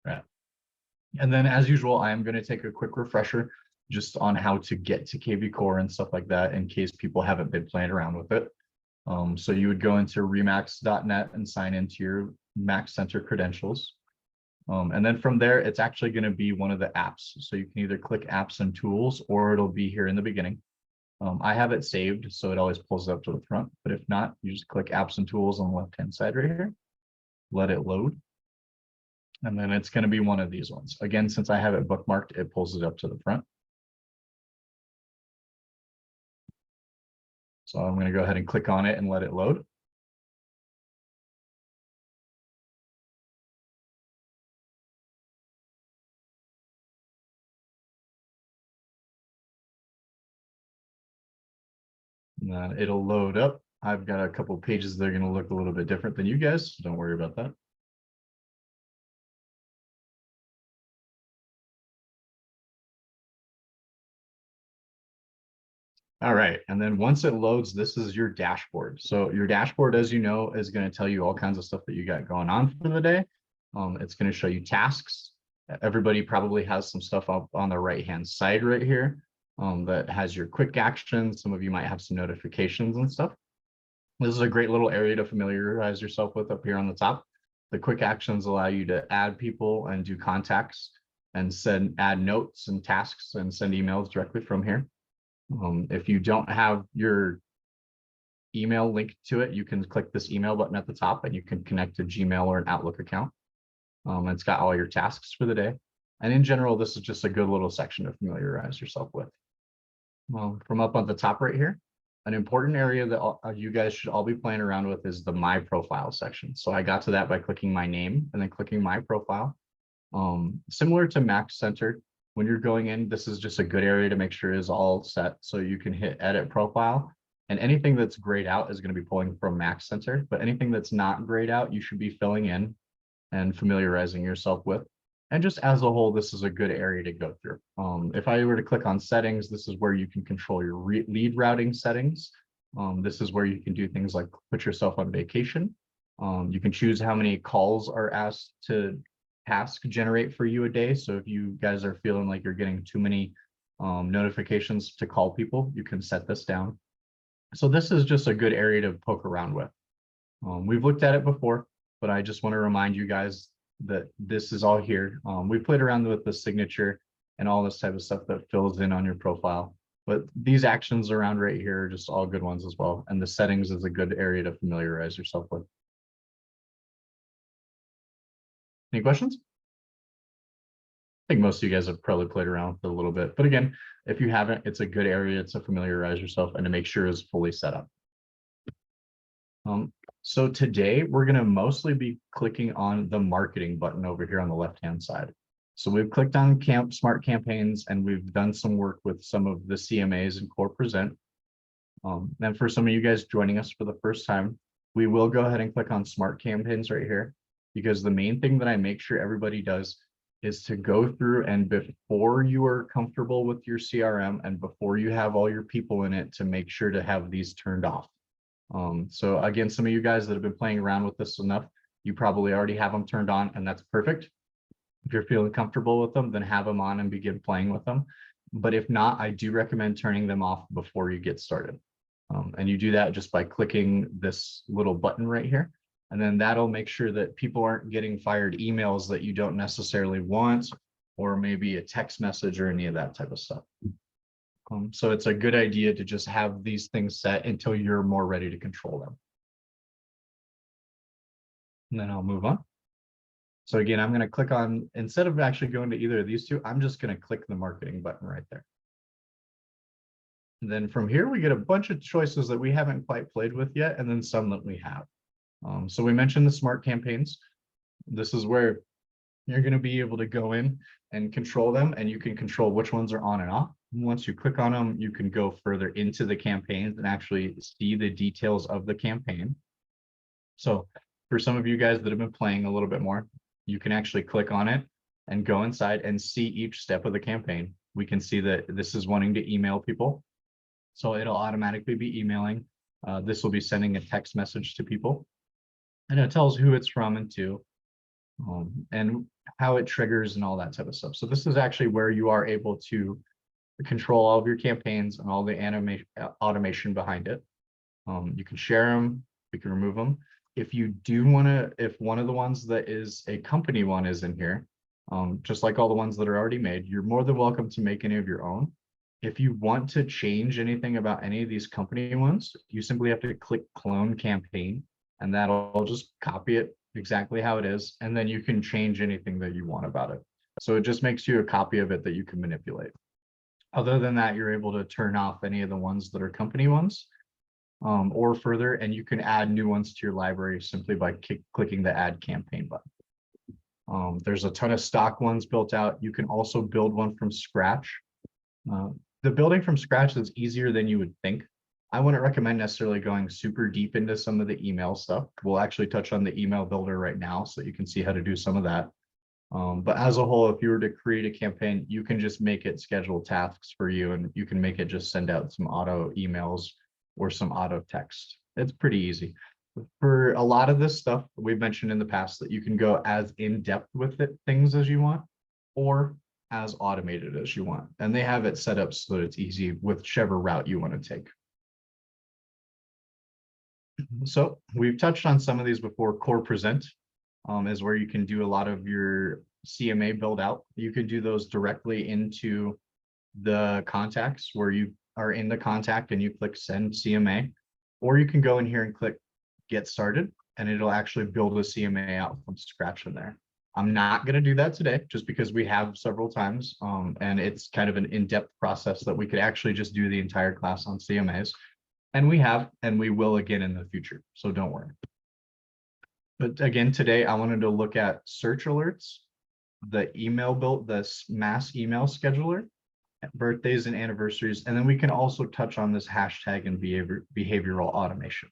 Right. And then as usual, I am going to take a quick refresher just on how to get to kvCORE and stuff like that in case people haven't been playing around with it. So you would go into remax.net and sign into your Max Center credentials. And then from there, it's actually going to be one of the apps. So you can either click apps and tools, or it'll be here in the beginning. I have it saved, so it always pulls it up to the front. But if not, you just click apps and tools on the left-hand side right here. Let it load. And then it's going to be one of these ones. Again, since I have it bookmarked, it pulls it up to the front. So I'm going to go ahead and click on it and let it load. And then it'll load up. I've got a couple of pages that are going to look a little bit different than you guys. So don't worry about that. All right, and then once it loads, this is your dashboard. So your dashboard, as you know, is going to tell you all kinds of stuff that you got going on for the day. It's going to show you tasks. Everybody probably has some stuff up on the right-hand side right here that has your quick actions. Some of you might have some notifications and stuff. This is a great little area to familiarize yourself with up here on the top. The quick actions allow you to add people and do contacts and add notes and tasks and send emails directly from here. If you don't have your email linked to it, you can click this email button at the top and you can connect to Gmail or an Outlook account. It's got all your tasks for the day. And in general, this is just a good little section to familiarize yourself with. From up on the top right here, an important area that you guys should all be playing around with is the My Profile section. So I got to that by clicking my name and then clicking My Profile. Similar to Max Center, when you're going in, this is just a good area to make sure is all set. So you can hit edit profile, and anything that's grayed out is going to be pulling from Max Center, but anything that's not grayed out, you should be filling in and familiarizing yourself with. And just as a whole, this is a good area to go through. If I were to click on settings, this is where you can control your lead routing settings. This is where you can do things like put yourself on vacation. You can choose how many calls are asked to task generate for you a day. So if you guys are feeling like you're getting too many notifications to call people, you can set this down. So this is just a good area to poke around with. We've looked at it before, but I just want to remind you guys that this is all here. We played around with the signature and all this type of stuff that fills in on your profile. But these actions around right here are just all good ones as well. And the settings is a good area to familiarize yourself with. Any questions? I think most of you guys have probably played around with it a little bit, but again, if you haven't, it's a good area to familiarize yourself and to make sure it's fully set up. So today we're going to mostly be clicking on the marketing button over here on the left-hand side. So we've clicked on Smart Campaigns, and we've done some work with some of the CMAs and Core Present. And for some of you guys joining us for the first time, we will go ahead and click on Smart Campaigns right here, because the main thing that I make sure everybody does is to go through, and before you are comfortable with your CRM and before you have all your people in it, to make sure to have these turned off. So again, some of you guys that have been playing around with this enough, you probably already have them turned on, and that's perfect. If you're feeling comfortable with them, then have them on and begin playing with them. But if not, I do recommend turning them off before you get started. And you do that just by clicking this little button right here. And then that'll make sure that people aren't getting fired emails that you don't necessarily want, or maybe a text message or any of that type of stuff. So it's a good idea to just have these things set until you're more ready to control them. And then I'll move on. So again, I'm going to click on, instead of actually going to either of these two, I'm just going to click the marketing button right there. And then from here, we get a bunch of choices that we haven't quite played with yet, and then some that we have. So we mentioned the smart campaigns. This is where you're going to be able to go in and control them, and you can control which ones are on and off. And once you click on them, you can go further into the campaigns and actually see the details of the campaign. So for some of you guys that have been playing a little bit more, you can actually click on it and go inside and see each step of the campaign. We can see that this is wanting to email people. So it'll automatically be emailing. This will be sending a text message to people. And it tells who it's from and to. and how it triggers and all that type of stuff. So this is actually where you are able to control all of your campaigns and all the automation behind it. You can share them, you can remove them. If you do want to, if one of the ones that is a company one is in here, just like all the ones that are already made, you're more than welcome to make any of your own. If you want to change anything about any of these company ones, you simply have to click clone campaign, and that'll just copy it exactly how it is. And then you can change anything that you want about it. So it just makes you a copy of it that you can manipulate. Other than that, you're able to turn off any of the ones that are company ones, or further, and you can add new ones to your library simply by clicking the add campaign button. There's a ton of stock ones built out. You can also build one from scratch. The building from scratch is easier than you would think. I wouldn't recommend necessarily going super deep into some of the email stuff. We'll actually touch on the email builder right now so you can see how to do some of that. But as a whole, if you were to create a campaign, you can just make it schedule tasks for you, and you can make it just send out some auto emails or some auto text. It's pretty easy. For a lot of this stuff, we've mentioned in the past that you can go as in-depth with it, things as you want, or as automated as you want. And they have it set up so that it's easy whichever route you want to take. So we've touched on some of these before. Core Present is where you can do a lot of your CMA build out. You can do those directly into the contacts where you are in the contact and you click send CMA, or you can go in here and click get started, and it'll actually build a CMA out from scratch in there. I'm not going to do that today just because we have several times, and it's kind of an in-depth process that we could actually just do the entire class on CMAs. And we have, and we will again in the future, so don't worry. But again, today I wanted to look at search alerts, the email build, the mass email scheduler, birthdays and anniversaries, and then we can also touch on this hashtag and behavioral automation.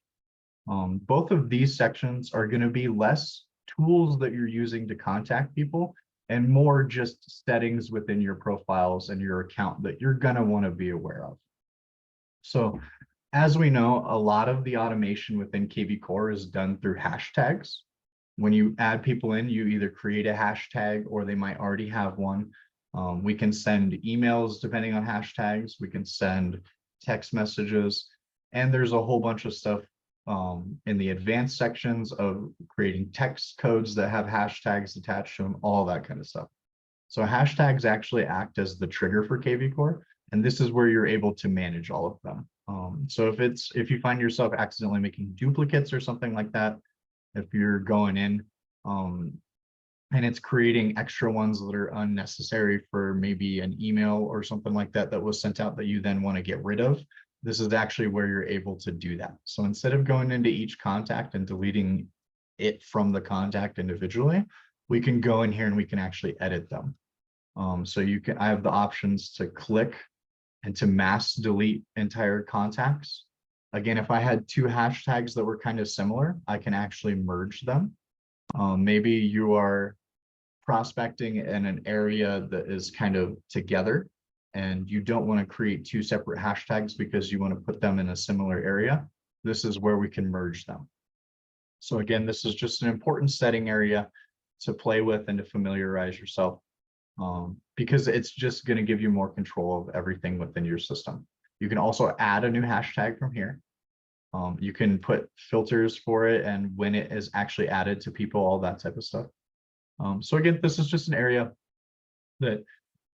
Both of these sections are going to be less tools that you're using to contact people and more just settings within your profiles and your account that you're going to want to be aware of. So as we know, a lot of the automation within kvCORE is done through hashtags. When you add people in, you either create a hashtag or they might already have one. We can send emails depending on hashtags. We can send text messages, and there's a whole bunch of stuff in the advanced sections of creating text codes that have hashtags attached to them, all that kind of stuff. So hashtags actually act as the trigger for kvCORE, and this is where you're able to manage all of them. So if you find yourself accidentally making duplicates or something like that, if you're going in and it's creating extra ones that are unnecessary for maybe an email or something like that that was sent out that you then want to get rid of, this is actually where you're able to do that. So instead of going into each contact and deleting it from the contact individually, we can go in here and we can actually edit them. So I have the options to click and to mass delete entire contacts. Again, if I had two hashtags that were kind of similar, I can actually merge them. Maybe you are prospecting in an area that is kind of together and you don't want to create two separate hashtags because you want to put them in a similar area. This is where we can merge them. So again, this is just an important setting area to play with and to familiarize yourself, because it's just going to give you more control of everything within your system. You can also add a new hashtag from here. You can put filters for it and when it is actually added to people, all that type of stuff. So again, this is just an area that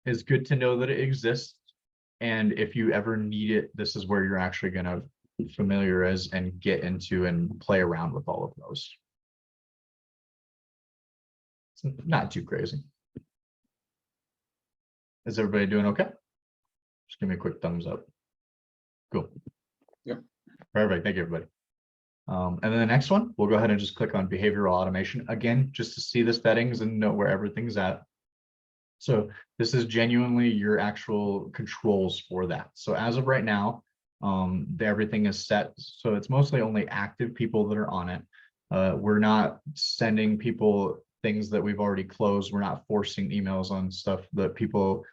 is good to know that it exists. And if you ever need it, this is where you're actually going to familiarize and get into and play around with all of those. It's not too crazy. Is everybody doing okay? Just give me a quick thumbs up. Cool. Yep. Perfect. Thank you, everybody. And then the next one, we'll go ahead and just click on behavioral automation again, just to see the settings and know where everything's at. So this is genuinely your actual controls for that. So as of right now, everything is set. So it's mostly only active people that are on it. We're not sending people things that we've already closed. We're not forcing emails on stuff that people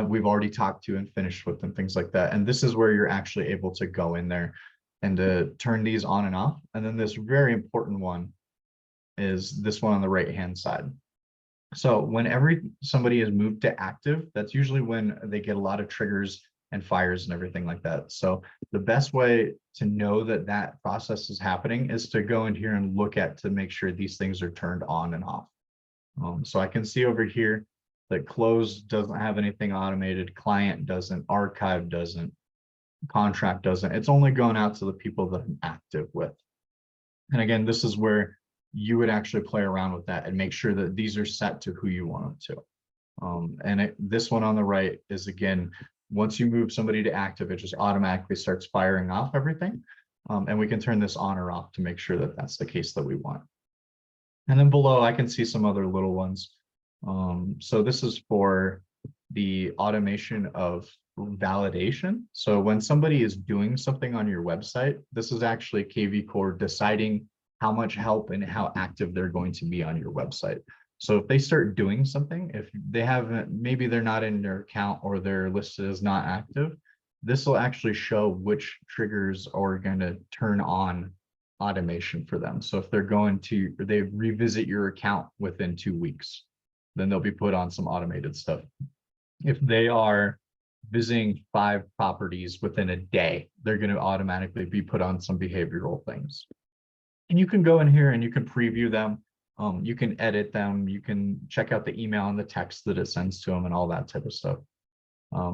we've already talked to and finished with and things like that. And this is where you're actually able to go in there and to turn these on and off. And then this very important one is this one on the right-hand side. So whenever somebody is moved to active, that's usually when they get a lot of triggers and fires and everything like that. So the best way to know that that process is happening is to go in here and look at to make sure these things are turned on and off. So I can see over here that close doesn't have anything automated, client doesn't, archive doesn't, contract doesn't. It's only going out to the people that I'm active with. And again, this is where you would actually play around with that and make sure that these are set to who you want them to. This one on the right is, again, once you move somebody to active, it just automatically starts firing off everything. And we can turn this on or off to make sure that that's the case that we want. And then below, I can see some other little ones. So this is for the automation of validation. So when somebody is doing something on your website, this is actually kvCORE deciding how much help and how active they're going to be on your website. So if they start doing something, if they haven't, maybe they're not in their account or their list is not active, this will actually show which triggers are going to turn on automation for them. So if they're going to, they revisit your account within 2 weeks, then they'll be put on some automated stuff. If they are visiting 5 properties within a day, they're going to automatically be put on some behavioral things. And you can go in here and you can preview them. You can edit them. You can check out the email and the text that it sends to them and all that type of stuff.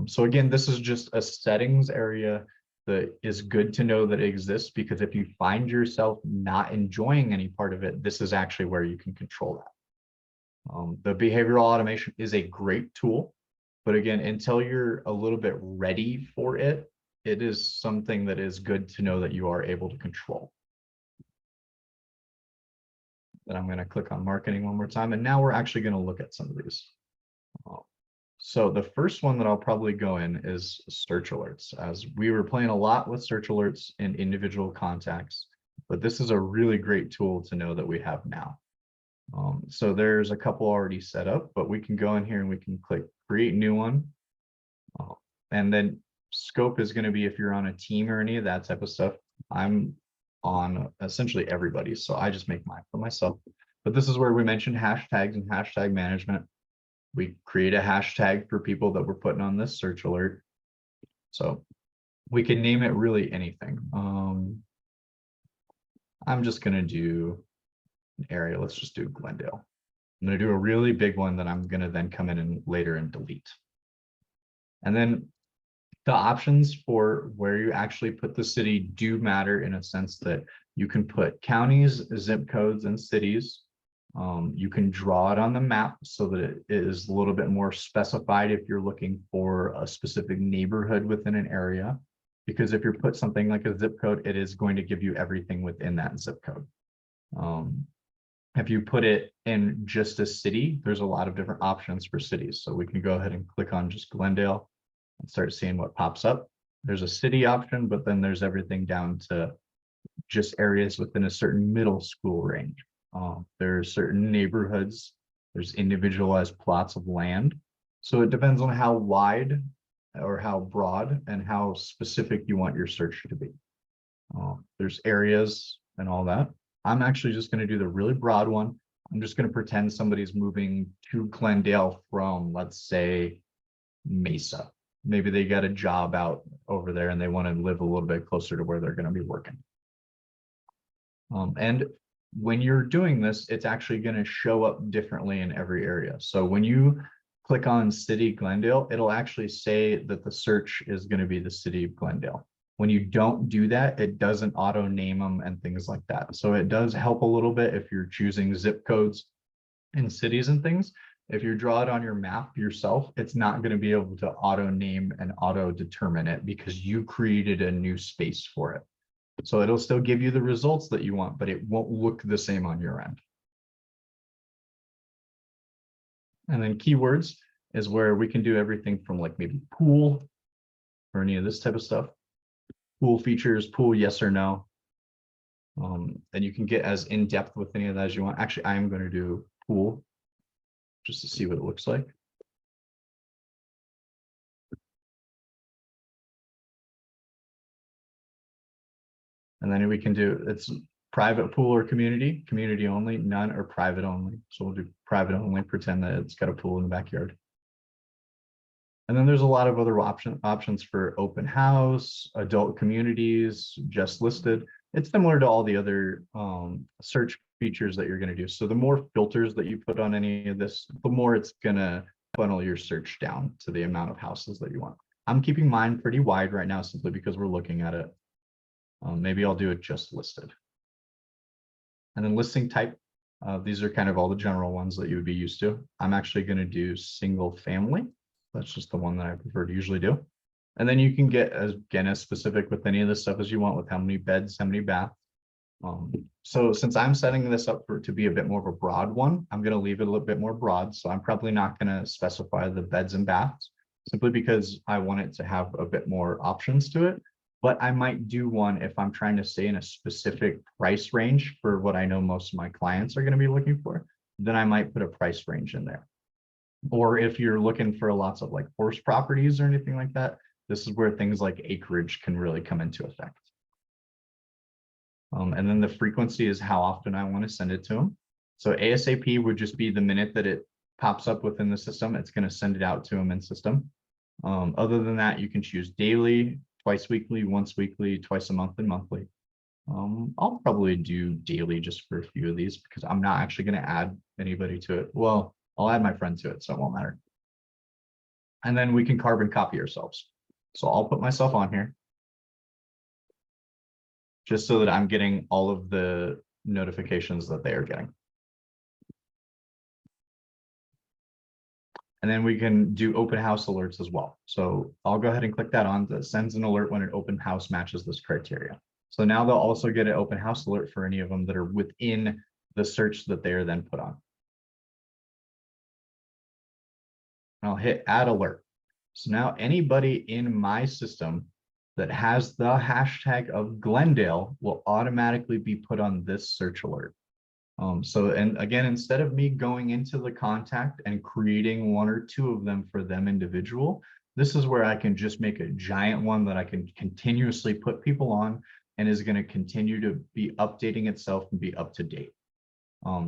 So again, this is just a settings area that is good to know that it exists, because if you find yourself not enjoying any part of it, this is actually where you can control that. The behavioral automation is a great tool, but again, until you're a little bit ready for it, it is something that is good to know that you are able to control. Then I'm going to click on marketing one more time. And now we're actually going to look at some of these. So the first one that I'll probably go in is search alerts, as we were playing a lot with search alerts in individual contacts, but this is a really great tool to know that we have now. So there's a couple already set up, but we can go in here and we can click create new one. And then scope is going to be if you're on a team or any of that type of stuff. I'm on essentially everybody, so I just make mine for myself. But this is where we mentioned hashtags and hashtag management. We create a hashtag for people that we're putting on this search alert. So we can name it really anything. I'm just going to do an area. Let's just do Glendale. I'm going to do a really big one that I'm going to then come in and later and delete. And then the options for where you actually put the city do matter, in a sense that you can put counties, zip codes, and cities. You can draw it on the map so that it is a little bit more specified if you're looking for a specific neighborhood within an area. Because if you put something like a zip code, it is going to give you everything within that zip code. If you put it in just a city, there's a lot of different options for cities. So we can go ahead and click on just Glendale and start seeing what pops up. There's a city option, but then there's everything down to just areas within a certain middle school range. There are certain neighborhoods, there's individualized plots of land. So it depends on how wide or how broad and how specific you want your search to be. There's areas and all that. I'm actually just going to do the really broad one. I'm just going to pretend somebody's moving to Glendale from, let's say, Mesa. Maybe they got a job out over there and they want to live a little bit closer to where they're going to be working. And when you're doing this, it's actually going to show up differently in every area. So when you click on City Glendale, it'll actually say that the search is going to be the city of Glendale. When you don't do that, it doesn't auto name them and things like that. So it does help a little bit if you're choosing zip codes in cities and things. If you draw it on your map yourself, it's not going to be able to auto name and auto determine it because you created a new space for it. So it'll still give you the results that you want, but it won't look the same on your end. And then keywords is where we can do everything from like maybe pool or any of this type of stuff. Pool features, pool yes or no. And you can get as in-depth with any of that as you want. Actually, I am going to do pool just to see what it looks like. And then we can do, it's private pool or community, community only, none, or private only. So we'll do private only, pretend that it's got a pool in the backyard. And then there's a lot of other options for open house, adult communities, just listed. It's similar to all the other search features that you're going to do. So the more filters that you put on any of this, the more it's going to funnel your search down to the amount of houses that you want. I'm keeping mine pretty wide right now simply because we're looking at it. Maybe I'll do it just listed. And then listing type, these are kind of all the general ones that you would be used to. I'm actually going to do single family. That's just the one that I prefer to usually do. And then you can get, again, as specific with any of this stuff as you want, with how many beds, how many baths. So since I'm setting this up to be a bit more of a broad one, I'm going to leave it a little bit more broad. So I'm probably not going to specify the beds and baths simply because I want it to have a bit more options to it. But I might do one if I'm trying to stay in a specific price range for what I know most of my clients are going to be looking for, then I might put a price range in there. Or if you're looking for lots of like horse properties or anything like that, this is where things like acreage can really come into effect. And then the frequency is how often I want to send it to them. So ASAP would just be the minute that it pops up within the system, it's going to send it out to them in system. Other than that, you can choose daily, twice weekly, once weekly, twice a month, and monthly. I'll probably do daily just for a few of these because I'm not actually going to add anybody to it. Well, I'll add my friend to it, so it won't matter. And then we can carbon copy ourselves. So I'll put myself on here just so that I'm getting all of the notifications that they are getting. And then we can do open house alerts as well. So I'll go ahead and click that on. That sends an alert when an open house matches this criteria. So now they'll also get an open house alert for any of them that are within the search that they are then put on. I'll hit add alert. So now anybody in my system that has the hashtag of Glendale will automatically be put on this search alert. And again, instead of me going into the contact and creating one or two of them for them individual, this is where I can just make a giant one that I can continuously put people on and is going to continue to be updating itself and be up to date.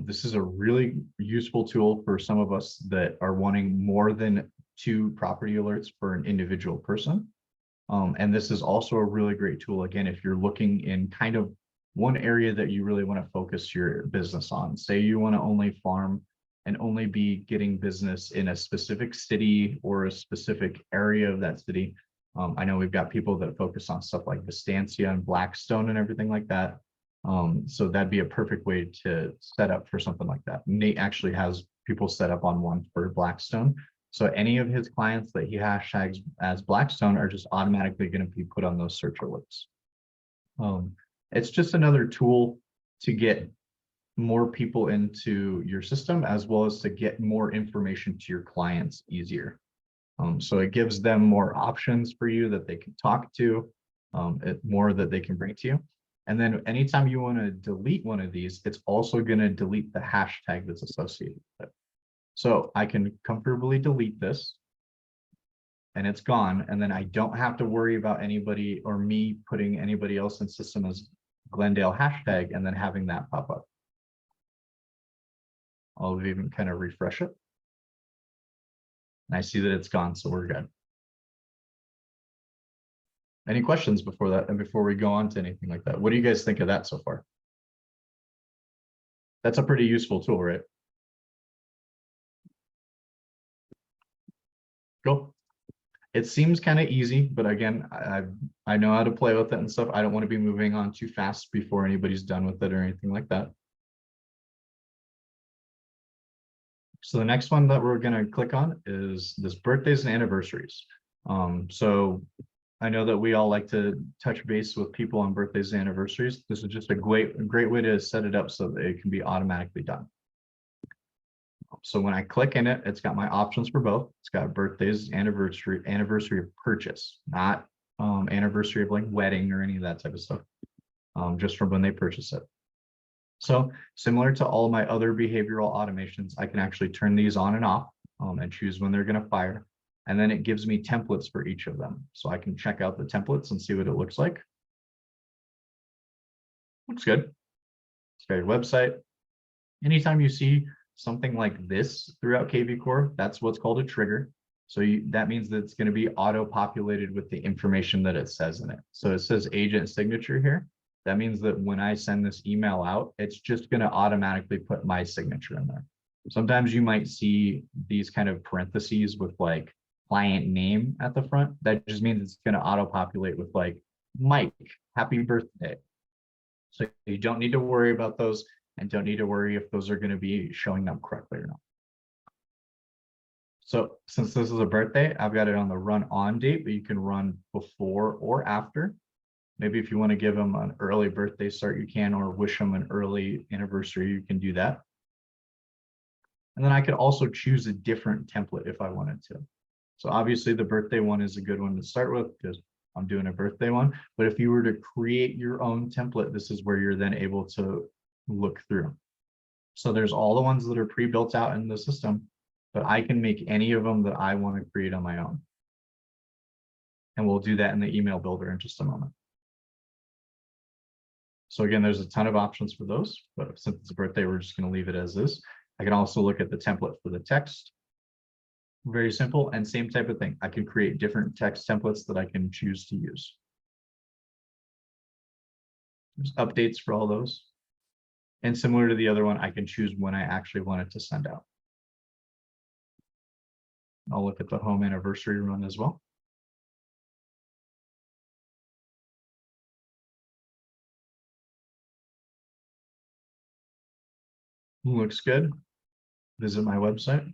This is a really useful tool for some of us that are wanting more than 2 property alerts for an individual person. And this is also a really great tool, again, if you're looking in kind of one area that you really want to focus your business on. Say you want to only farm and only be getting business in a specific city or a specific area of that city. I know we've got people that focus on stuff like Estancia and Blackstone and everything like that. So that'd be a perfect way to set up for something like that. Nate actually has people set up on one for Blackstone. So any of his clients that he hashtags as Blackstone are just automatically going to be put on those search alerts. It's just another tool to get more people into your system, as well as to get more information to your clients easier. So it gives them more options for you that they can talk to, more that they can bring to you. And then anytime you want to delete one of these, it's also going to delete the hashtag that's associated with it. So I can comfortably delete this and it's gone. And then I don't have to worry about anybody or me putting anybody else in system as Glendale hashtag and then having that pop up. I'll even kind of refresh it. And I see that it's gone, so we're good. Any questions before that and before we go on to anything like that? What do you guys think of that so far? That's a pretty useful tool, right? Cool. It seems kind of easy, but again, I know how to play with it and stuff. I don't want to be moving on too fast before anybody's done with it or anything like that. So the next one that we're going to click on is this birthdays and anniversaries. So I know that we all like to touch base with people on birthdays and anniversaries. This is just a great way to set it up so that it can be automatically done. So when I click in it, it's got my options for both. It's got birthdays, anniversary of purchase, not anniversary of like wedding or any of that type of stuff, just from when they purchase it. So similar to all my other behavioral automations, I can actually turn these on and off and choose when they're going to fire. And then it gives me templates for each of them. So I can check out the templates and see what it looks like. Looks good. It's got your website. Anytime you see something like this throughout kvCORE, that's what's called a trigger. So that means that it's going to be auto-populated with the information that it says in it. So it says agent signature here. That means that when I send this email out, it's just going to automatically put my signature in there. Sometimes you might see these kind of parentheses with like client name at the front. That just means it's going to auto-populate with like Mike, happy birthday. So you don't need to worry about those and don't need to worry if those are going to be showing up correctly or not. So since this is a birthday, I've got it on the run on date, but you can run before or after. Maybe if you want to give them an early birthday start, you can, or wish them an early anniversary, you can do that. And then I could also choose a different template if I wanted to. So obviously the birthday one is a good one to start with because I'm doing a birthday one. But if you were to create your own template, this is where you're then able to look through. So there's all the ones that are pre-built out in the system, but I can make any of them that I want to create on my own. And we'll do that in the email builder in just a moment. So again, there's a ton of options for those, but since it's a birthday, we're just going to leave it as is. I can also look at the template for the text. Very simple, and same type of thing. I can create different text templates that I can choose to use. There's updates for all those. And similar to the other one, I can choose when I actually want it to send out. I'll look at the home anniversary run as well. Looks good. Visit my website.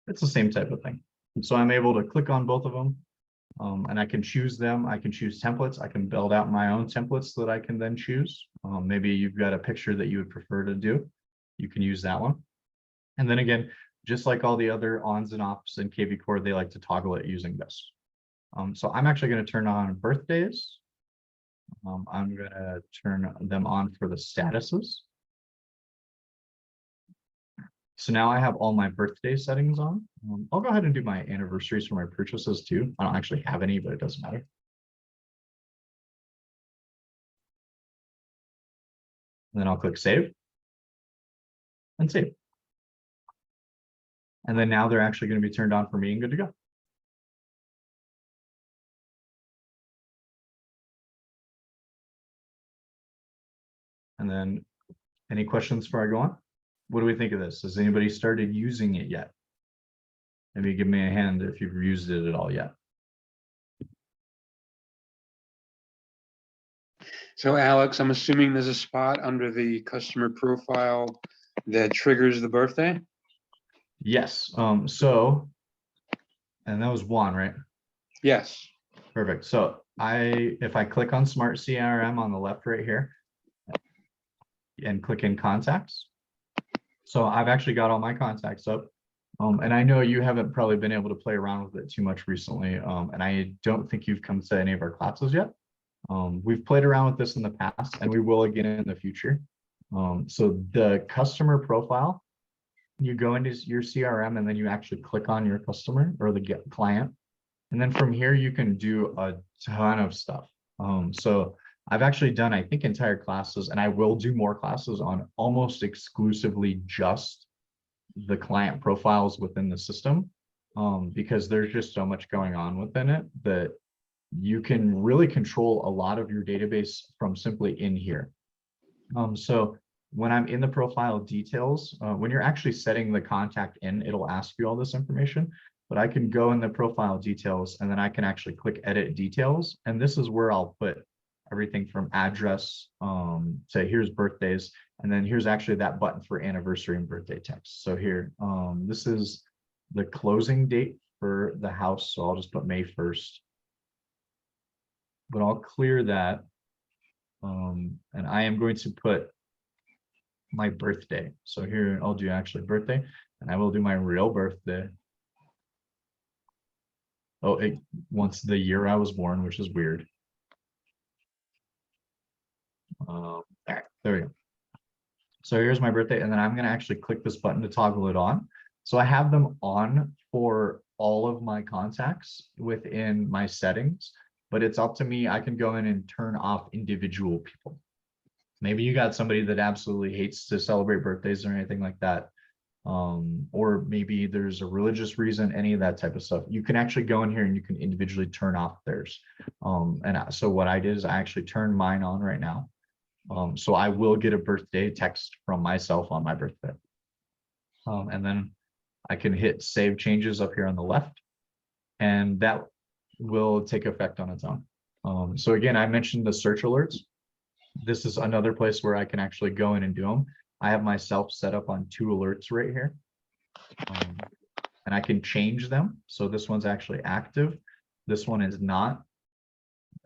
It's the same type of thing. And so I'm able to click on both of them and I can choose them. I can choose templates. I can build out my own templates that I can then choose. Maybe you've got a picture that you would prefer to do. You can use that one. And then again, just like all the other ons and offs in kvCORE, they like to toggle it using this. So I'm actually going to turn on birthdays. I'm going to turn them on for the statuses. So now I have all my birthday settings on. I'll go ahead and do my anniversaries for my purchases too. I don't actually have any, but it doesn't matter. And then I'll click save and save. And then now they're actually going to be turned on for me and good to go. And then any questions before I go on? What do we think of this? Has anybody started using it yet? Maybe give me a hand if you've used it at all yet. So Alex, I'm assuming there's a spot under the customer profile that triggers the birthday? Yes. And that was one, right? Yes. Perfect. So if I click on Smart CRM on the left right here and click in contacts. So I've actually got all my contacts up. And I know you haven't probably been able to play around with it too much recently. And I don't think you've come to any of our classes yet. We've played around with this in the past and we will again in the future. So the customer profile, you go into your CRM and then you actually click on your customer or the client. And then from here, you can do a ton of stuff. So I've actually done, I think, entire classes, and I will do more classes on almost exclusively just the client profiles within the system, because there's just so much going on within it that you can really control a lot of your database from simply in here. So when I'm in the profile details, when you're actually setting the contact in, it'll ask you all this information, but I can go in the profile details and then I can actually click edit details. And this is where I'll put everything from address to here's birthdays. And then here's actually that button for anniversary and birthday text. So here, this is the closing date for the house. So I'll just put May 1st, but I'll clear that. And I am going to put my birthday. So here I'll do actually birthday and I will do my real birthday. Oh, it wants the year I was born, which is weird. All right, there we go. So here's my birthday, and then I'm going to actually click this button to toggle it on. So I have them on for all of my contacts within my settings, but it's up to me. I can go in and turn off individual people. Maybe you got somebody that absolutely hates to celebrate birthdays or anything like that. Or maybe there's a religious reason, any of that type of stuff. You can actually go in here and you can individually turn off theirs. So what I did is I actually turned mine on right now. So I will get a birthday text from myself on my birthday. And then I can hit save changes up here on the left, and that will take effect on its own. So again, I mentioned the search alerts. This is another place where I can actually go in and do them. I have myself set up on 2 alerts right here. And I can change them. So this one's actually active. This one is not.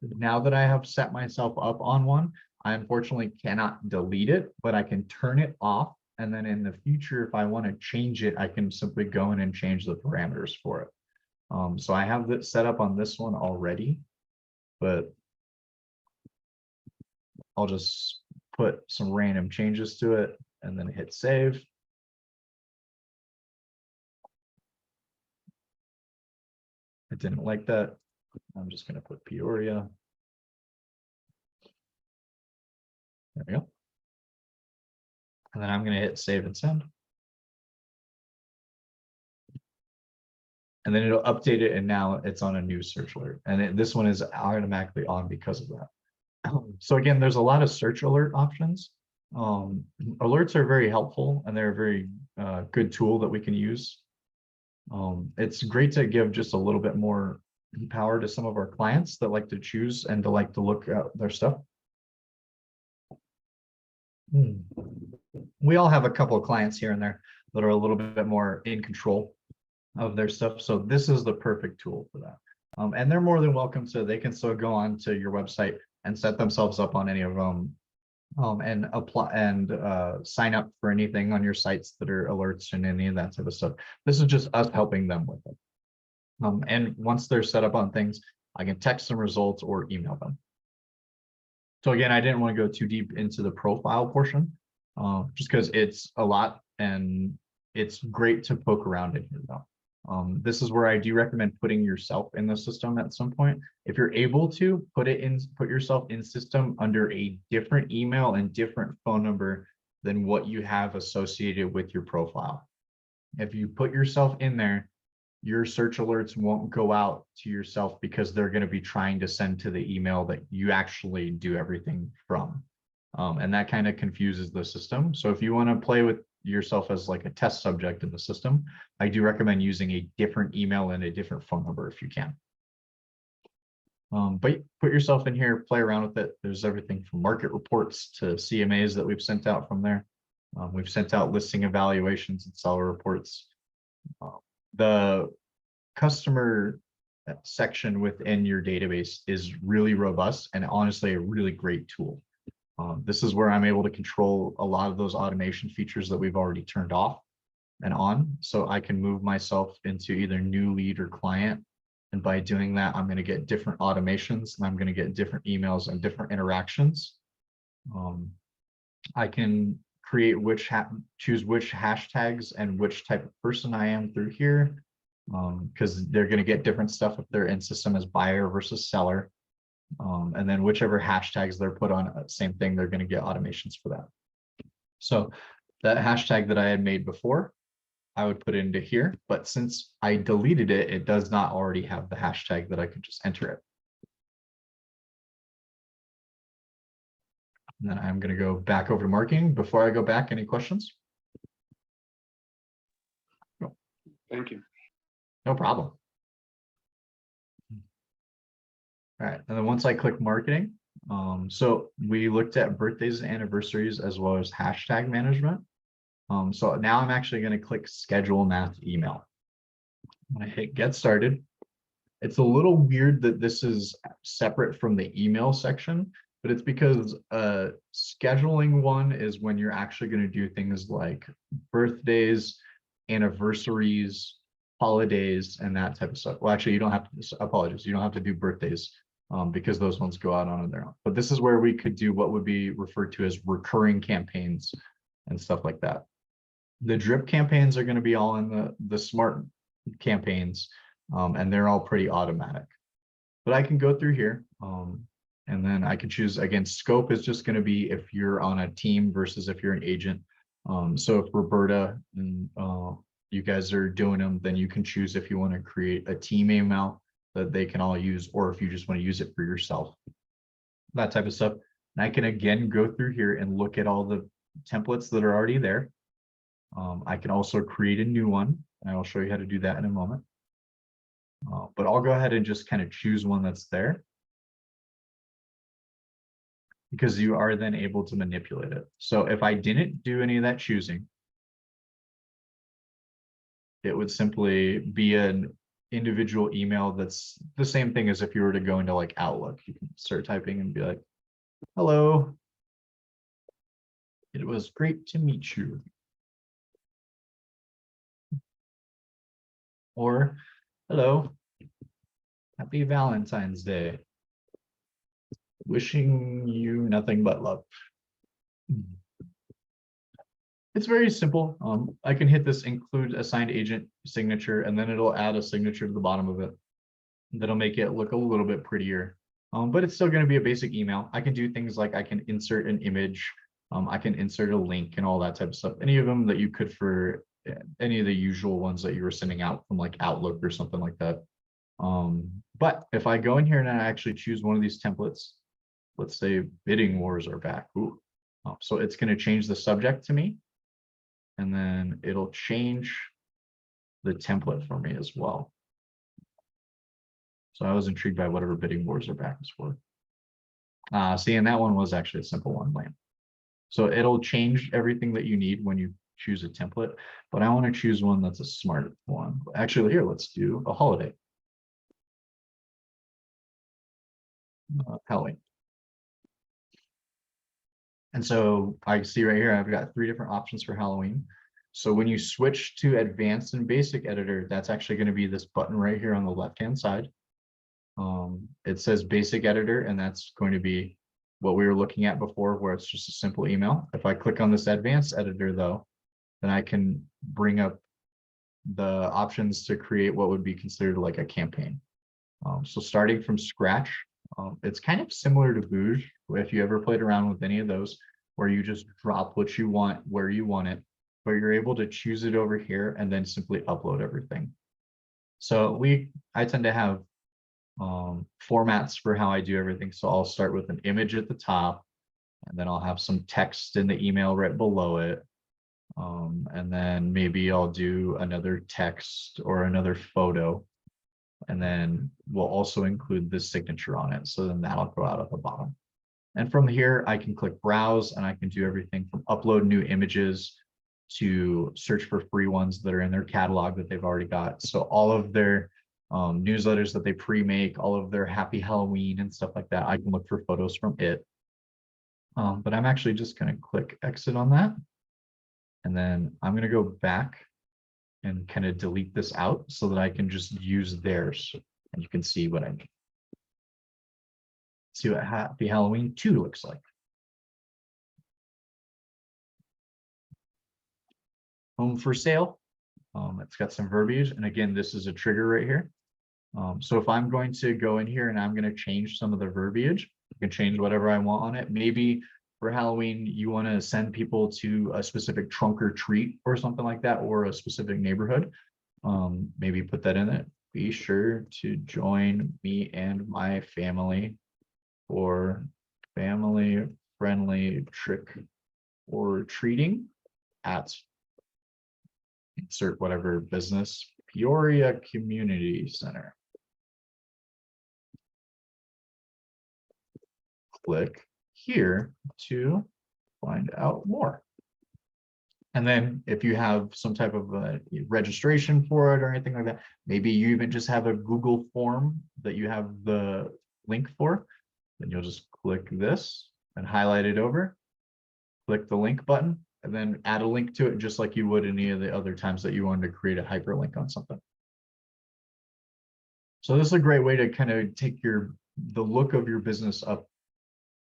Now that I have set myself up on one, I unfortunately cannot delete it, but I can turn it off. And then in the future, if I want to change it, I can simply go in and change the parameters for it. So I have that set up on this one already, but I'll just put some random changes to it and then hit save. I didn't like that. I'm just going to put Peoria. There we go. And then I'm going to hit save and send. And then it'll update it, and now it's on a new search alert. And this one is automatically on because of that. So again, there's a lot of search alert options. Alerts are very helpful, and they're a very good tool that we can use. It's great to give just a little bit more power to some of our clients that like to choose and to like to look at their stuff. We all have a couple of clients here and there that are a little bit more in control of their stuff. So this is the perfect tool for that. And they're more than welcome to, they can still go on to your website and set themselves up on any of them, and apply and sign up for anything on your sites that are alerts and any of that type of stuff. This is just us helping them with it. And once they're set up on things, I can text them results or email them. So again, I didn't want to go too deep into the profile portion, just because it's a lot and it's great to poke around in here though. This is where I do recommend putting yourself in the system at some point. If you're able to put yourself in system under a different email and different phone number than what you have associated with your profile. If you put yourself in there, your search alerts won't go out to yourself because they're going to be trying to send to the email that you actually do everything from. And that kind of confuses the system. So if you want to play with yourself as like a test subject in the system, I do recommend using a different email and a different phone number if you can. But put yourself in here, play around with it. There's everything from market reports to CMAs that we've sent out from there. We've sent out listing evaluations and seller reports. The customer section within your database is really robust and honestly a really great tool. This is where I'm able to control a lot of those automation features that we've already turned off and on. So I can move myself into either new lead or client. And by doing that, I'm going to get different automations and I'm going to get different emails and different interactions. I can create choose which hashtags and which type of person I am through here, because they're going to get different stuff if they're in system as buyer versus seller. And then whichever hashtags they're put on, same thing, they're going to get automations for that. So that hashtag that I had made before, I would put into here, but since I deleted it, it does not already have the hashtag that I could just enter it. And then I'm going to go back over to marketing. Before I go back, any questions? No. Thank you. No problem. All right, and then once I click marketing, so we looked at birthdays and anniversaries as well as hashtag management. So now I'm actually going to click schedule mass email. When I hit get started, it's a little weird that this is separate from the email section, but it's because scheduling one is when you're actually going to do things like birthdays, anniversaries, holidays, and that type of stuff. Well, actually, you don't have to, apologies, you don't have to do birthdays because those ones go out on their own. But this is where we could do what would be referred to as recurring campaigns and stuff like that. The drip campaigns are going to be all in the smart campaigns, and they're all pretty automatic. but I can go through here. And then I can choose, again, scope is just going to be if you're on a team versus if you're an agent. So if Roberta and you guys are doing them, then you can choose if you want to create a team email that they can all use, or if you just want to use it for yourself, that type of stuff. And I can again go through here and look at all the templates that are already there. I can also create a new one, and I will show you how to do that in a moment. But I'll go ahead and just kind of choose one that's there, because you are then able to manipulate it. So if I didn't do any of that choosing, it would simply be an individual email that's the same thing as if you were to go into like Outlook. You can start typing and be like, hello, it was great to meet you. Or, hello, happy Valentine's Day. Wishing you nothing but love. It's very simple. I can hit this include assigned agent signature, and then it'll add a signature to the bottom of it. That'll make it look a little bit prettier. But it's still going to be a basic email. I can do things like I can insert an image. I can insert a link and all that type of stuff. Any of them that you could for any of the usual ones that you were sending out from like Outlook or something like that. But if I go in here and I actually choose one of these templates, let's say bidding wars are back. Ooh. So it's going to change the subject to me, and then it'll change the template for me as well. So I was intrigued by whatever bidding wars are back is for. See, and that one was actually a simple one, Lamb. So it'll change everything that you need when you choose a template, but I want to choose one that's a smart one. Actually, here, let's do a holiday. Halloween. And so I see right here, I've got 3 different options for Halloween. So when you switch to advanced and basic editor, that's actually going to be this button right here on the left-hand side. It says basic editor, and that's going to be what we were looking at before, where it's just a simple email. If I click on this advanced editor though, then I can bring up the options to create what would be considered like a campaign. So starting from scratch, it's kind of similar to Booge, if you ever played around with any of those, where you just drop what you want where you want it, but you're able to choose it over here and then simply upload everything. So I tend to have formats for how I do everything. So I'll start with an image at the top, and then I'll have some text in the email right below it. And then maybe I'll do another text or another photo. And then we'll also include this signature on it. So then that'll go out at the bottom. And from here, I can click browse, and I can do everything from upload new images to search for free ones that are in their catalog that they've already got. So all of their newsletters that they pre-make, all of their happy Halloween and stuff like that, I can look for photos from it. But I'm actually just going to click exit on that. And then I'm going to go back and kind of delete this out so that I can just use theirs, and you can see what I mean. See what Happy Halloween 2 looks like. Home for sale. It's got some verbiage, and again, this is a trigger right here. So if I'm going to go in here and I'm going to change some of the verbiage, I can change whatever I want on it. Maybe for Halloween, you want to send people to a specific trunk or treat or something like that, or a specific neighborhood. Maybe put that in it. Be sure to join me and my family for family-friendly trick or treating at insert whatever business, Peoria Community Center. Click here to find out more. And then if you have some type of registration for it or anything like that, maybe you even just have a Google form that you have the link for, then you'll just click this and highlight it over, click the link button, and then add a link to it just like you would any of the other times that you wanted to create a hyperlink on something. So this is a great way to kind of take the look of your business up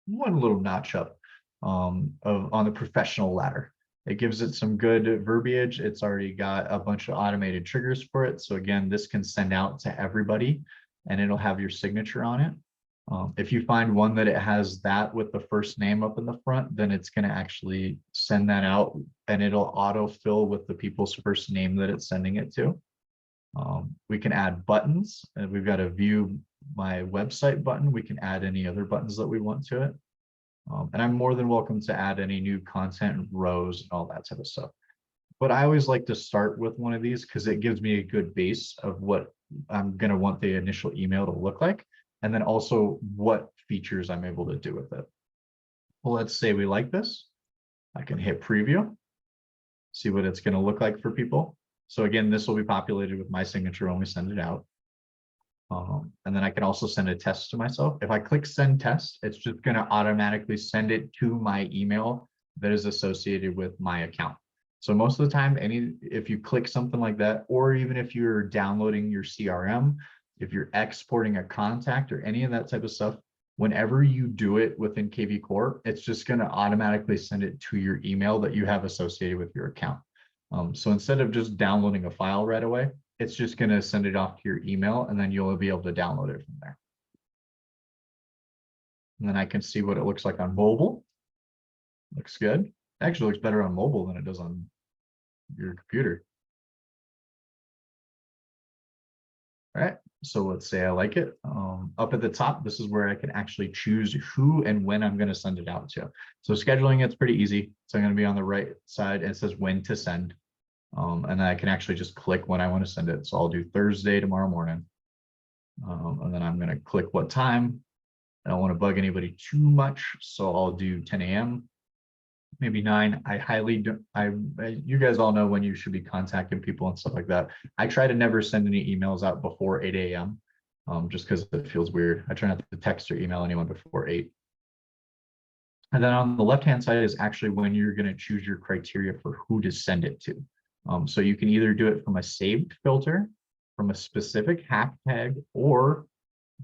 one little notch up on the professional ladder. It gives it some good verbiage. It's already got a bunch of automated triggers for it. So again, this can send out to everybody. and it'll have your signature on it. If you find one that it has that with the first name up in the front, then it's going to actually send that out, and it'll autofill with the people's first name that it's sending it to. We can add buttons, and we've got a view my website button. We can add any other buttons that we want to it. And I'm more than welcome to add any new content rows and all that type of stuff. But I always like to start with one of these because it gives me a good base of what I'm going to want the initial email to look like, and then also what features I'm able to do with it. Well, let's say we like this. I can hit preview, see what it's going to look like for people. So again, this will be populated with my signature when we send it out. And then I can also send a test to myself. If I click send test, it's just going to automatically send it to my email that is associated with my account. So most of the time, if you click something like that, or even if you're downloading your CRM, if you're exporting a contact or any of that type of stuff, whenever you do it within kvCORE, it's just going to automatically send it to your email that you have associated with your account. So instead of just downloading a file right away, it's just going to send it off to your email, and then you'll be able to download it from there. And then I can see what it looks like on mobile. Looks good. It actually looks better on mobile than it does on your computer. All right, so let's say I like it. Up at the top, this is where I can actually choose who and when I'm going to send it out to. So scheduling, it's pretty easy. So I'm going to be on the right side, and it says when to send. And I can actually just click when I want to send it. So I'll do Thursday tomorrow morning. And then I'm going to click what time. I don't want to bug anybody too much, so I'll do 10 a.m. maybe 9. I highly do. You guys all know when you should be contacting people and stuff like that. I try to never send any emails out before 8 a.m. Just because it feels weird. I try not to text or email anyone before 8. And then on the left-hand side is actually when you're going to choose your criteria for who to send it to. So you can either do it from a saved filter, from a specific hashtag, or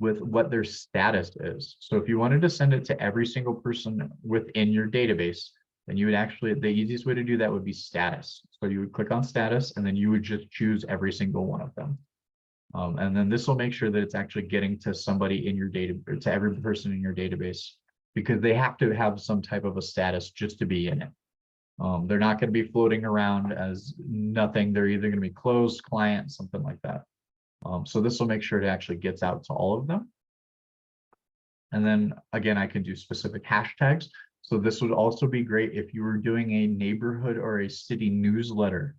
with what their status is. So if you wanted to send it to every single person within your database, then you would actually, the easiest way to do that would be status. So you would click on status, and then you would just choose every single one of them. And then this will make sure that it's actually getting to somebody in your data, or to every person in your database, because they have to have some type of a status just to be in it. They're not going to be floating around as nothing. They're either going to be closed, client, something like that. So this will make sure it actually gets out to all of them. And then again, I can do specific hashtags. So this would also be great if you were doing a neighborhood or a city newsletter.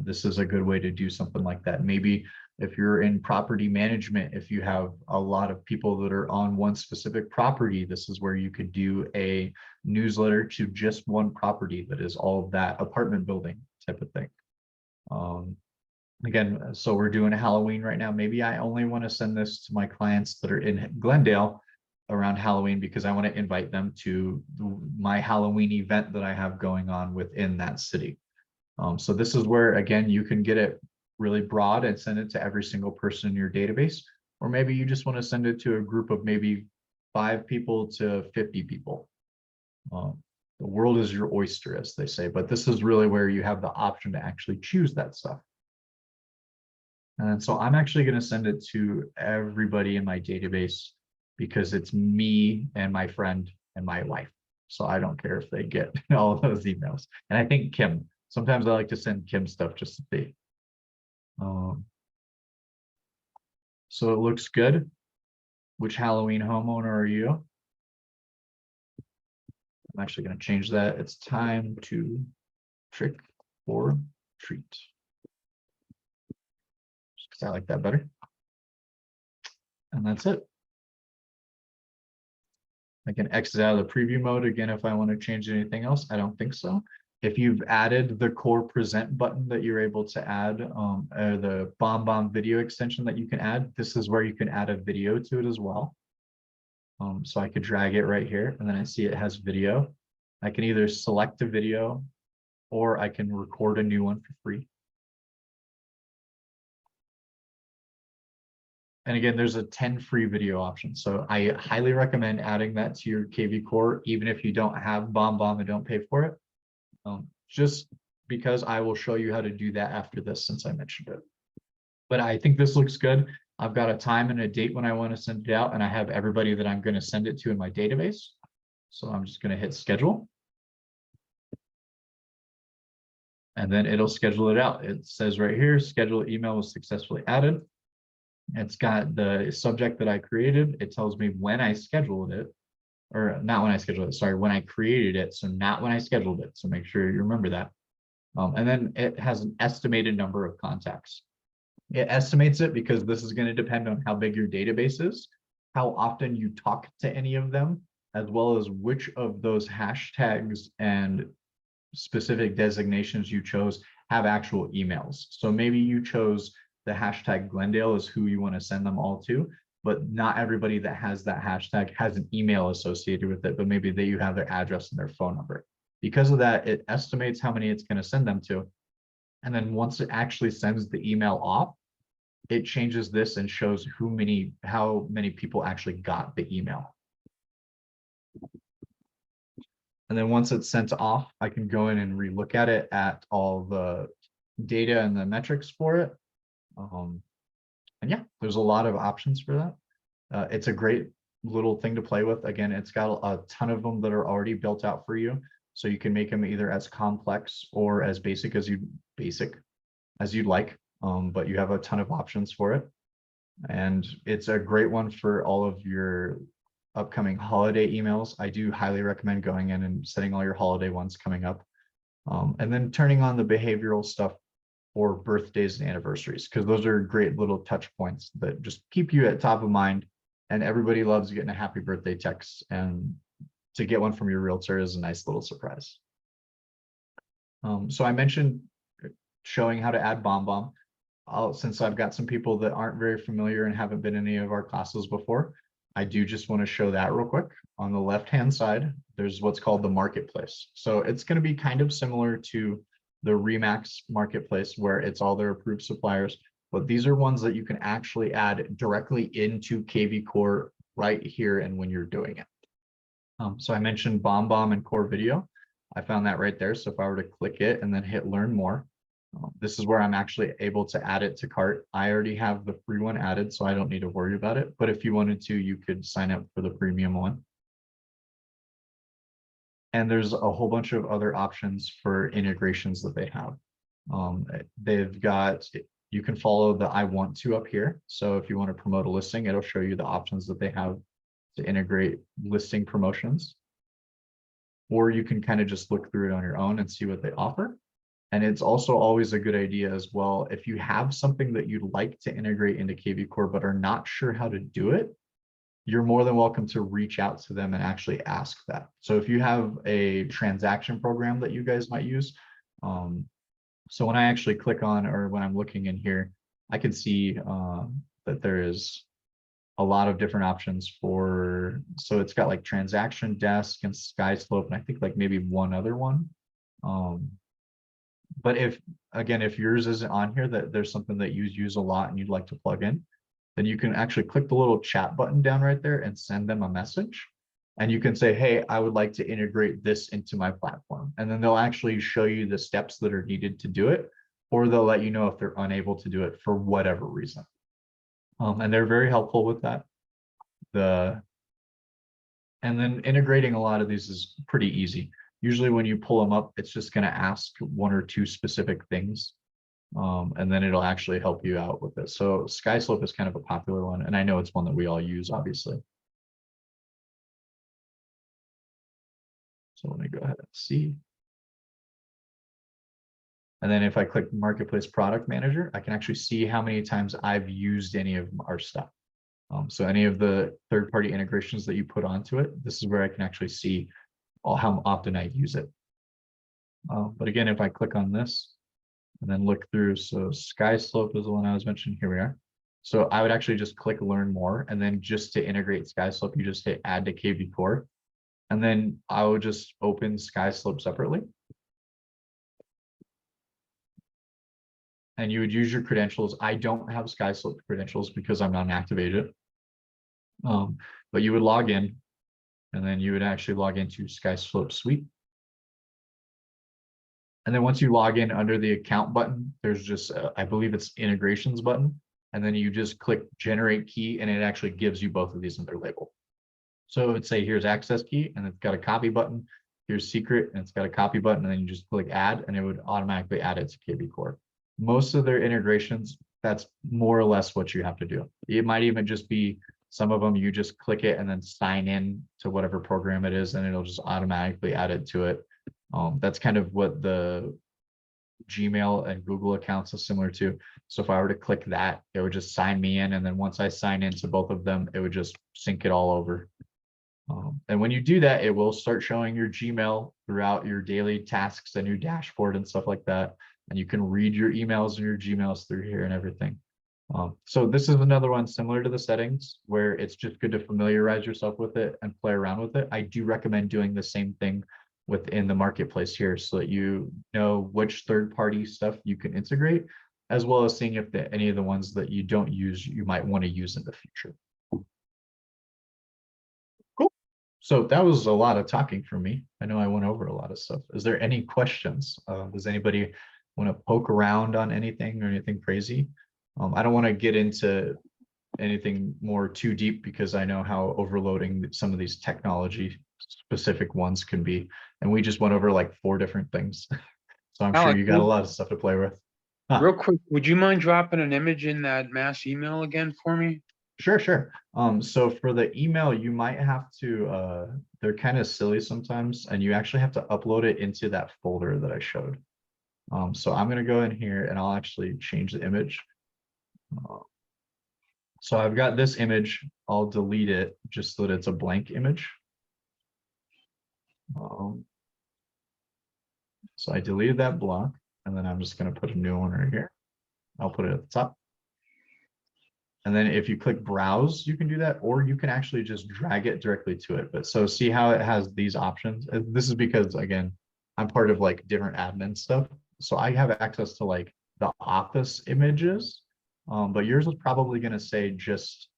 This is a good way to do something like that. Maybe if you're in property management, if you have a lot of people that are on one specific property, this is where you could do a newsletter to just one property that is all of that apartment building type of thing. Again, so we're doing Halloween right now. Maybe I only want to send this to my clients that are in Glendale around Halloween because I want to invite them to my Halloween event that I have going on within that city. So this is where, again, you can get it really broad and send it to every single person in your database. Or maybe you just want to send it to a group of maybe 5 people to 50 people. The world is your oyster, as they say, but this is really where you have the option to actually choose that stuff. And so I'm actually going to send it to everybody in my database because it's me and my friend and my wife. So I don't care if they get all of those emails. And I think Kim, sometimes I like to send Kim stuff just to see. So it looks good. Which Halloween homeowner are you? I'm actually going to change that. It's time to trick or treat. Because I like that better. And that's it. I can exit out of the preview mode again if I want to change anything else. I don't think so. If you've added the core present button that you're able to add, the BombBomb video extension that you can add, this is where you can add a video to it as well. So I could drag it right here, and then I see it has video. I can either select a video or I can record a new one for free. And again, there's a 10 free video option. So I highly recommend adding that to your kvCORE, even if you don't have BombBomb and don't pay for it. Just because I will show you how to do that after this, since I mentioned it. But I think this looks good. I've got a time and a date when I want to send it out, and I have everybody that I'm going to send it to in my database. So I'm just going to hit schedule. And then it'll schedule it out. It says right here, schedule email was successfully added. It's got the subject that I created. It tells me when I scheduled it, or not when I scheduled it, sorry, when I created it. So not when I scheduled it. So make sure you remember that. And then it has an estimated number of contacts. It estimates it because this is going to depend on how big your database is, how often you talk to any of them, as well as which of those hashtags and specific designations you chose have actual emails. So maybe you chose the hashtag Glendale is who you want to send them all to, but not everybody that has that hashtag has an email associated with it, but maybe you have their address and their phone number. Because of that, it estimates how many it's going to send them to. And then once it actually sends the email off, it changes this and shows how many people actually got the email. And then once it's sent off, I can go in and relook at it at all the data and the metrics for it. And yeah, there's a lot of options for that. It's a great little thing to play with. Again, it's got a ton of them that are already built out for you. So you can make them either as complex or as basic as you'd like. But you have a ton of options for it. And it's a great one for all of your upcoming holiday emails. I do highly recommend going in and setting all your holiday ones coming up. And then turning on the behavioral stuff for birthdays and anniversaries, because those are great little touch points that just keep you at top of mind. And everybody loves getting a happy birthday text, and to get one from your realtor is a nice little surprise. So I mentioned showing how to add BombBomb. Since I've got some people that aren't very familiar and haven't been in any of our classes before, I do just want to show that real quick. On the left-hand side, there's what's called the marketplace. So it's going to be kind of similar to the Remax marketplace, where it's all their approved suppliers, but these are ones that you can actually add directly into kvCORE right here and when you're doing it. So I mentioned BombBomb and Core Video. I found that right there. So if I were to click it and then hit learn more, this is where I'm actually able to add it to cart. I already have the free one added, so I don't need to worry about it. But if you wanted to, you could sign up for the premium one. And there's a whole bunch of other options for integrations that they have. They've got, you can follow the I want to up here. So if you want to promote a listing, it'll show you the options that they have to integrate listing promotions. Or you can kind of just look through it on your own and see what they offer. And it's also always a good idea as well, if you have something that you'd like to integrate into kvCORE but are not sure how to do it, you're more than welcome to reach out to them and actually ask that. So if you have a transaction program that you guys might use, so when I actually click on, or when I'm looking in here, I can see that there is a lot of different options for, so it's got like transaction desk and SkySlope, and I think like maybe one other one. But if yours isn't on here, that there's something that you use a lot and you'd like to plug in, then you can actually click the little chat button down right there and send them a message. And you can say, hey, I would like to integrate this into my platform. And then they'll actually show you the steps that are needed to do it, or they'll let you know if they're unable to do it for whatever reason. And they're very helpful with that. And then integrating a lot of these is pretty easy. Usually when you pull them up, it's just going to ask one or two specific things. And then it'll actually help you out with it. So SkySlope is kind of a popular one, and I know it's one that we all use, obviously. So let me go ahead and see. And then if I click Marketplace Product Manager, I can actually see how many times I've used any of our stuff. So any of the third-party integrations that you put onto it, this is where I can actually see how often I use it. But again, if I click on this and then look through, so SkySlope is the one I was mentioning, here we are. So I would actually just click learn more, and then just to integrate SkySlope, you just hit add to kvCORE. And then I would just open SkySlope separately. And you would use your credentials. I don't have SkySlope credentials because I'm not activated. But you would log in, and then you would actually log into SkySlope Suite. And then once you log in, under the account button, there's just, I believe it's integrations button. and then you just click generate key, and it actually gives you both of these in their label. So it would say, here's access key, and it's got a copy button. Here's secret, and it's got a copy button, and then you just click add, and it would automatically add it to kvCORE. Most of their integrations, that's more or less what you have to do. It might even just be some of them, you just click it and then sign in to whatever program it is, and it'll just automatically add it to it. That's kind of what the Gmail and Google accounts is similar to. So if I were to click that, it would just sign me in. And then once I sign into both of them, it would just sync it all over. And when you do that, it will start showing your Gmail throughout your daily tasks and your dashboard and stuff like that. And you can read your emails and your Gmails through here and everything. So this is another one similar to the settings where it's just good to familiarize yourself with it and play around with it. I do recommend doing the same thing within the marketplace here so that you know which third-party stuff you can integrate, as well as seeing if any of the ones that you don't use, you might want to use in the future. Cool. So that was a lot of talking from me. I know I went over a lot of stuff. Is there any questions? Does anybody want to poke around on anything or anything crazy? I don't want to get into anything more too deep because I know how overloading some of these technology specific ones can be. And we just went over like 4 different things. So I'm sure you got a lot of stuff to play with. Real quick, would you mind dropping an image in that mass email again for me? Sure. So for the email, you might have to, they're kind of silly sometimes, and you actually have to upload it into that folder that I showed. So I'm going to go in here and I'll actually change the image. So I've got this image, I'll delete it just so that it's a blank image. So I deleted that block, and then I'm just going to put a new one right here. I'll put it at the top. And then if you click browse, you can do that, or you can actually just drag it directly to it. But so see how it has these options? This is because, again, I'm part of like different admin stuff. So I have access to like the office images. But yours is probably going to say just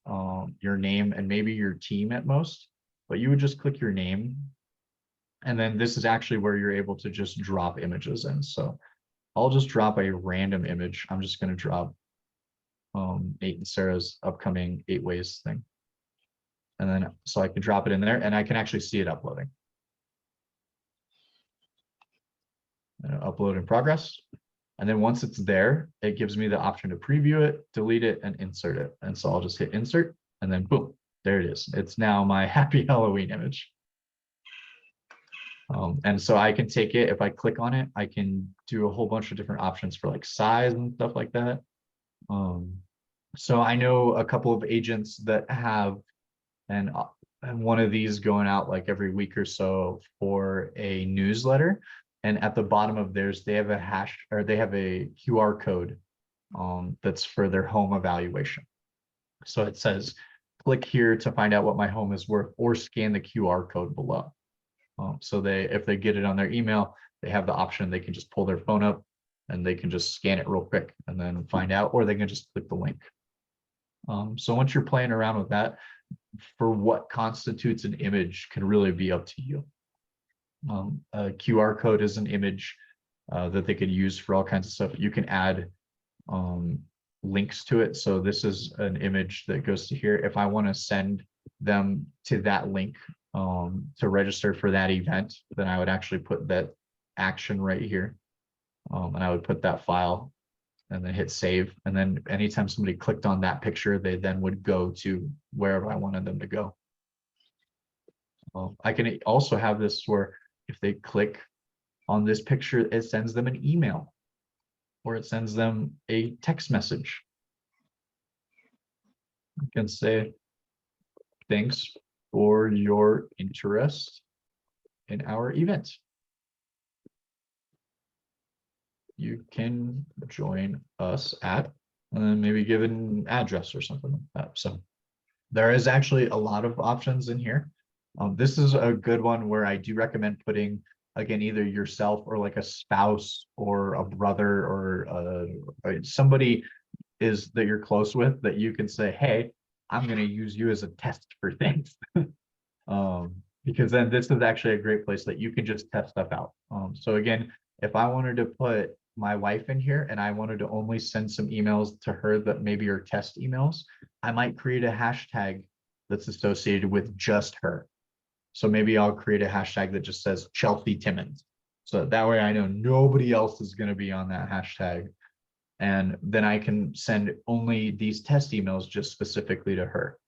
your name and maybe your team at most, but you would just click your name. And then this is actually where you're able to just drop images in. So I'll just drop a random image. I'm just going to drop Nate and Sarah's upcoming 8 ways thing. And then so I can drop it in there and I can actually see it uploading. Upload in progress. And then once it's there, it gives me the option to preview it, delete it, and insert it. And so I'll just hit insert, and then boom, there it is. It's now my happy Halloween image. And so I can take it, if I click on it, I can do a whole bunch of different options for like size and stuff like that. So I know a couple of agents that have and one of these going out like every week or so for a newsletter. And at the bottom of theirs, they have a they have a QR code that's for their home evaluation. So it says, click here to find out what my home is worth, or scan the QR code below. So if they get it on their email, they have the option, they can just pull their phone up and they can just scan it real quick and then find out, or they can just click the link. So once you're playing around with that, for what constitutes an image can really be up to you. A QR code is an image that they could use for all kinds of stuff. You can add links to it. So this is an image that goes to here. If I want to send them to that link to register for that event, then I would actually put that action right here. And I would put that file and then hit save. And then anytime somebody clicked on that picture, they then would go to wherever I wanted them to go. I can also have this where if they click on this picture, it sends them an email or it sends them a text message. I can say, thanks for your interest in our event. You can join us at, and then maybe give an address or something like that. So there is actually a lot of options in here. This is a good one where I do recommend putting, again, either yourself or like a spouse or a brother or somebody that you're close with that you can say, hey, I'm going to use you as a test for things. Because then this is actually a great place that you can just test stuff out. So again, if I wanted to put my wife in here and I wanted to only send some emails to her that maybe are test emails, I might create a hashtag that's associated with just her. So maybe I'll create a hashtag that just says Chelsea Timmons. So that way I know nobody else is going to be on that hashtag. And then I can send only these test emails just specifically to her.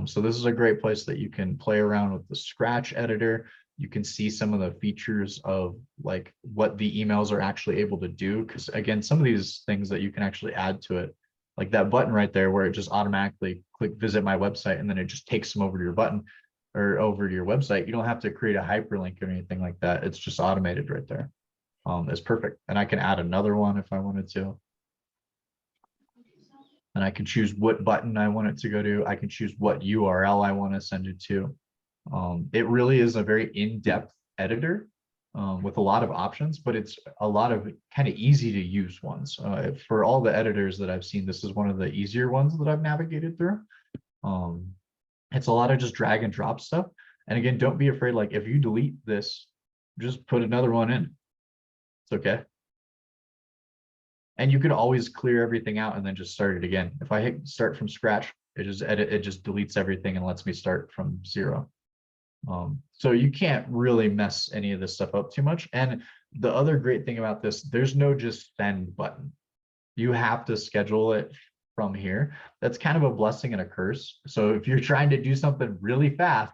So this is a great place that you can play around with the Scratch editor. You can see some of the features of like what the emails are actually able to do. Because again, some of these things that you can actually add to it, like that button right there where it just automatically click visit my website and then it just takes them over to your button or over to your website. You don't have to create a hyperlink or anything like that. It's just automated right there. It's perfect. And I can add another one if I wanted to. And I can choose what button I want it to go to. I can choose what URL I want to send it to. It really is a very in-depth editor with a lot of options, but it's a lot of kind of easy to use ones. For all the editors that I've seen, this is one of the easier ones that I've navigated through. It's a lot of just drag and drop stuff. And again, don't be afraid. Like if you delete this, just put another one in. It's okay. And you could always clear everything out and then just start it again. If I hit start from scratch, it just deletes everything and lets me start from zero. So you can't really mess any of this stuff up too much. And the other great thing about this, there's no just send button. You have to schedule it from here. That's kind of a blessing and a curse. So if you're trying to do something really fast,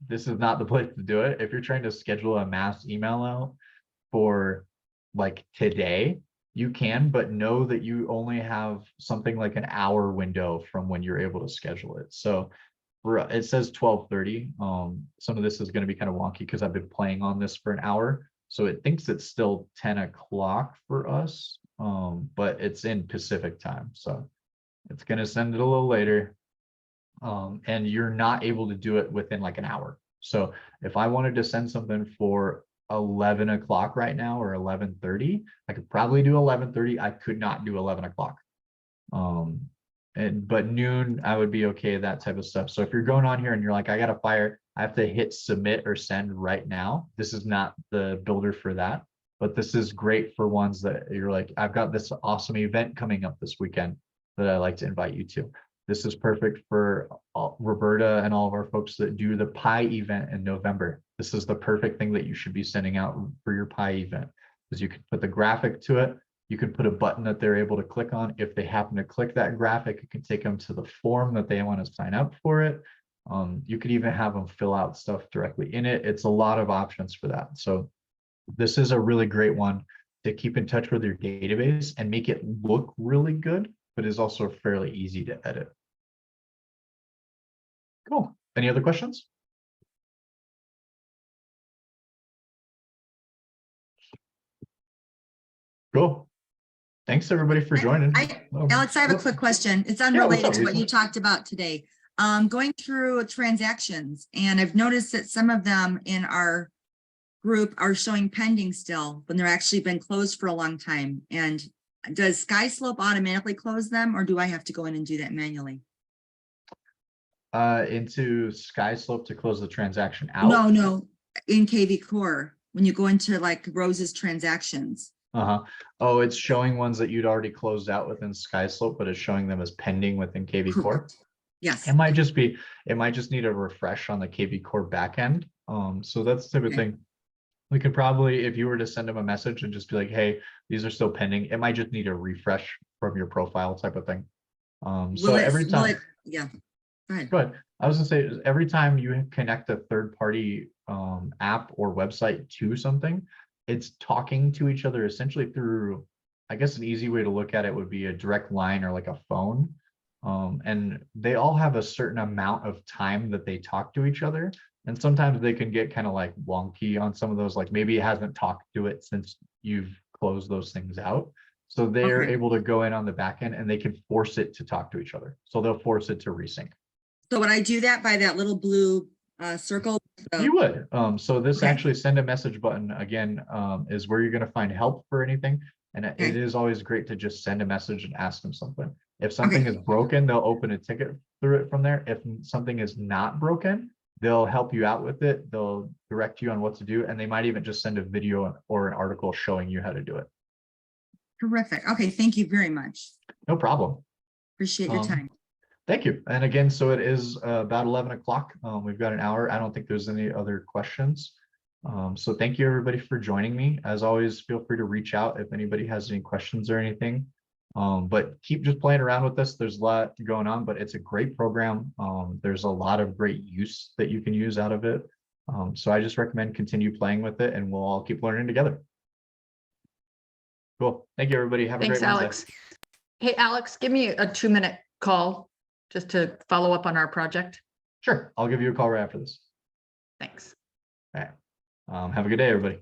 this is not the place to do it. If you're trying to schedule a mass email out for like today, you can, but know that you only have something like an hour window from when you're able to schedule it. So it says 12:30. Some of this is going to be kind of wonky because I've been playing on this for an hour. So it thinks it's still 10 o'clock for us, but it's in Pacific time. So it's going to send it a little later. And you're not able to do it within like an hour. So if I wanted to send something for 11 o'clock right now or 11:30, I could probably do 11:30. I could not do 11 o'clock. But noon, I would be okay, that type of stuff. So if you're going on here and you're like, I got to fire, I have to hit submit or send right now. This is not the builder for that, but this is great for ones that you're like, I've got this awesome event coming up this weekend that I like to invite you to. This is perfect for Roberta and all of our folks that do the Pi event in November. This is the perfect thing that you should be sending out for your Pi event, because you can put the graphic to it. You can put a button that they're able to click on. If they happen to click that graphic, it can take them to the form that they want to sign up for it. You could even have them fill out stuff directly in it. It's a lot of options for that. So this is a really great one to keep in touch with your database and make it look really good, but is also fairly easy to edit. Cool. Any other questions? Cool. Thanks everybody for joining. Alex, I have a quick question. It's unrelated to what you talked about today. Going through transactions, and I've noticed that some of them in our group are showing pending still when they're actually been closed for a long time. And does SkySlope automatically close them, or do I have to go in and do that manually? Into SkySlope to close the transaction out? No, in kvCORE, when you go into like Rose's transactions. Oh, it's showing ones that you'd already closed out within SkySlope, but it's showing them as pending within kvCORE. Yes. It might just need a refresh on the kvCORE backend. So that's the type of thing. We could probably, if you were to send them a message and just be like, hey, these are still pending, it might just need a refresh from your profile type of thing. So every time, yeah. Go ahead. Good. I was gonna say, every time you connect a third-party app or website to something, it's talking to each other essentially through, I guess an easy way to look at it would be a direct line or like a phone. And they all have a certain amount of time that they talk to each other. And sometimes they can get kind of like wonky on some of those, like maybe it hasn't talked to it since you've closed those things out. So they're able to go in on the back end and they can force it to talk to each other. So they'll force it to resync. So would I do that by that little blue circle? You would. So this actually send a message button again is where you're going to find help for anything. And it is always great to just send a message and ask them something. If something is broken, they'll open a ticket through it from there. If something is not broken, they'll help you out with it. They'll direct you on what to do. And they might even just send a video or an article showing you how to do it. Terrific. Okay, thank you very much. No problem. Appreciate your time. Thank you. And again, so it is about 11 o'clock. We've got an hour. I don't think there's any other questions. So thank you everybody for joining me. As always, feel free to reach out if anybody has any questions or anything. But keep just playing around with this. There's a lot going on, but it's a great program. There's a lot of great use that you can use out of it. So I just recommend continue playing with it, and we'll all keep learning together. Cool. Thank you, everybody. Have a Thanks, great Wednesday. Alex. Hey, Alex, give me a 2-minute call just to follow up on our project. Sure. I'll give you a call right after this. Thanks. All right. Have a good day, everybody.